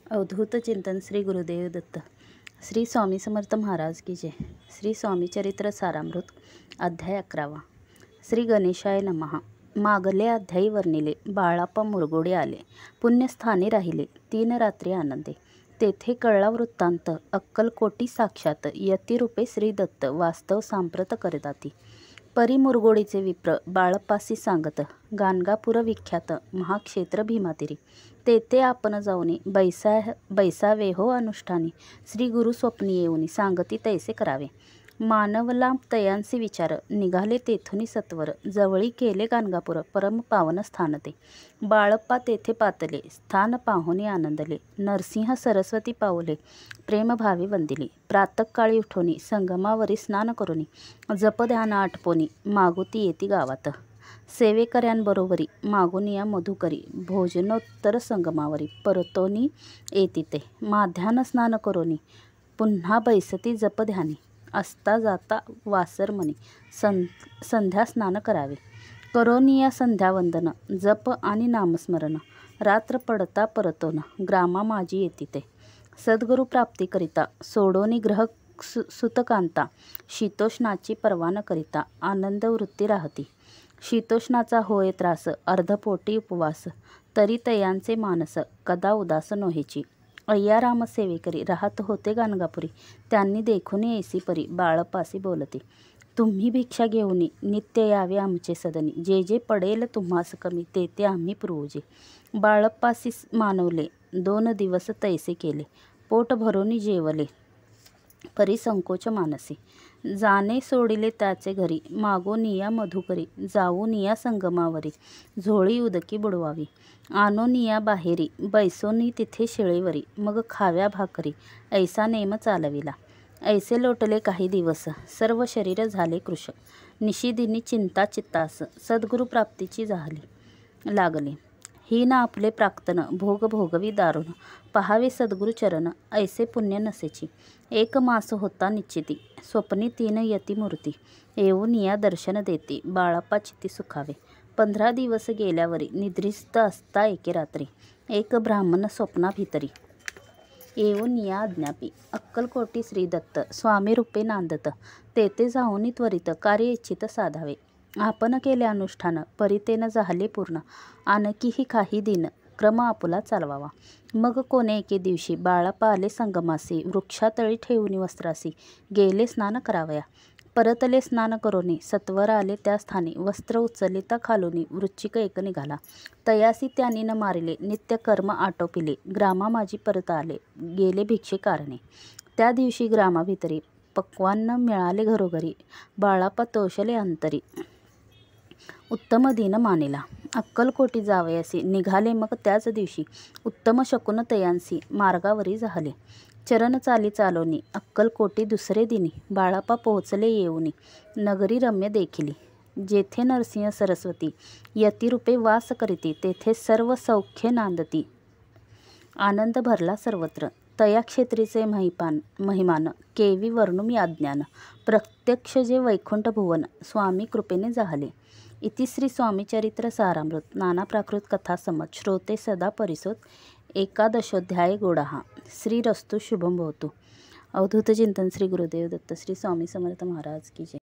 अवधूत चिंतन श्री गुरुदेव दत्त. श्री स्वामी समर्थ महाराज की जय. श्री स्वामी चरित्र सारामृत. अध्याय 11. श्री गणेशाय नमः. मागले अध्यायी वर्णिले. बाळाप्पा मुरगोडे आले. पुण्यस्थानी राहिले. 3 रात्री आनंदे. तेथे कळला वृत्तांत. अक्कलकोटी साक्षात यतिरूपे श्री दत्त वास्तव सांप्रत करताती. परी मुरगोडीचे विप्र बाळप्पासी सांगत. गाणगापूर विख्यात महाक्षेत्र भीमातिरी. तेथे आपण जाऊनी बैसावे हो अनुष्ठानी. श्री गुरु स्वप्नी येऊनी सांगती तैसे करावे. मानवला तयांसी विचार. निघाले तेथुनी सत्वर. जवळी केले गाणगापूर परम पावन स्थान ते. बाळप्पा तेथे पातले. स्थान पाहुनी आनंदले. नरसिंह सरस्वती पावले. प्रेमभावी वंदिले. प्रातःकाळी उठोनी संगमावरी स्नान करोनी. जपध्यान आटपोनी मागुती येती गावात. सेवेकऱ्यांबरोबरी मागुनिया मधुकरी. भोजनोत्तर संगमावरी परतोनी येती ते. माध्यान स्नान करोनी पुन्हा बैसती जपध्यानी. असता जाता वासरमणी संध्या स्नान करावे. करोनिया संध्यावंदन जप आणि नामस्मरण. रात्र पडता परतोन ग्रामा माझी येती ते. सद्गुरु प्राप्तीकरिता सोडोनी ग्रह सुतकांता. शीतोष्णाची पर्वा न करिता आनंद वृत्ती राहती. शीतोष्णाचा होय त्रास अर्धपोटी उपवास. तरी तयांचे मानस कदा उदास नोहेची. अय्या राम सेवेकरी राहत होते गाणगापुरी. त्यांनी देखून ऐसी परी बाळप्पासी बोलती. तुम्ही भिक्षा घेऊनी नित्य यावे आमचे सदनी. जे जे पडेल तुम्हास कमी ते ते आम्ही पुरवूजे. बाळप्पासी मानवले. 2 दिवस तैसे केले. पोट भरोनी जेवले. परी संकोच मानसी. जाणे सोडिले त्याचे घरी. मागोनिया मधुकरी. जाऊनिया संगमावरी. झोळी उदकी बुडवावी. आणोनिया बाहेरी. बैसोनी तिथे शिळेवरी. मग खाव्या भाकरी. ऐसा नेम चालविला. ऐसे लोटले काही दिवस. सर्व शरीर झाले कृश. निशिदिनी चिंता चित्तास. सद्गुरु प्राप्तीची झाली लागले. ही ना आपले प्राक्तन भोग भोगवी दारुण. पहावे सद्गुरु चरण ऐसे पुण्य नसेची. 1 मास होता निश्चिती. स्वप्नी 3 यती मूर्ती. येऊन या दर्शन देती. बाळप्पा चित्ती सुखावे. 15 दिवस गेल्यावरी निद्रिस्त असता एके रात्री. एक ब्राह्मण स्वप्ना भितरी येऊन या अज्ञापी. अक्कलकोटी श्री दत्त स्वामी रूपे नांदत. तेथे जाऊनी त्वरित कार्य इच्छित साधावे. आपण केले अनुष्ठान परितेन झाले पूर्ण. आणखीही काही दिन क्रम आपुला चालवावा. मग कोणे एके दिवशी बाळप्पा आले संगमासी. वृक्षातळी ठेवूनी वस्त्रासी गेले स्नान करावया. परतले स्नान करोनी सत्वर आले त्या स्थानी. वस्त्र उचलिता खालुनी वृश्चिक एक निघाला. तयासी त्यांनी न मारिले नित्य कर्म आटोपिले. ग्रामा माझी परत आले गेले भिक्षे कारणे. त्या दिवशी ग्रामाभितरी पक्वान्न मिळाले घरोघरी. बाळप्पा तोषले अंतरी. उत्तम दिन मानिला. अक्कलकोटी जावयासी निघाले. मग त्याच दिवशी उत्तम शकुन तयांसी मार्गावरी झाले. चरण चाली चालोनी अक्कलकोटी दुसरे दिनी. बाळप्पा पोहोचले येऊनी नगरी रम्य देखिली. जेथे नरसिंह सरस्वती यतिरूपे वास करीती. तेथे सर्व सौख्य नांदती. आनंद भरला सर्वत्र. तया क्षेत्रीचे महिमान केवी वर्णुमी अज्ञान. प्रत्यक्ष जे वैकुंठ भुवन स्वामी कृपेने झाले. इति श्री स्वामी चरित्र सारामृत. नाना प्राकृत कथा समज. श्रोते सदा परिसोत. 11ोऽध्याय गोडाहा. श्री रस्तु शुभम भवतु. अवधूत चिंतन श्री गुरुदेव दत्त. श्री स्वामी समर्थ महाराज की जय.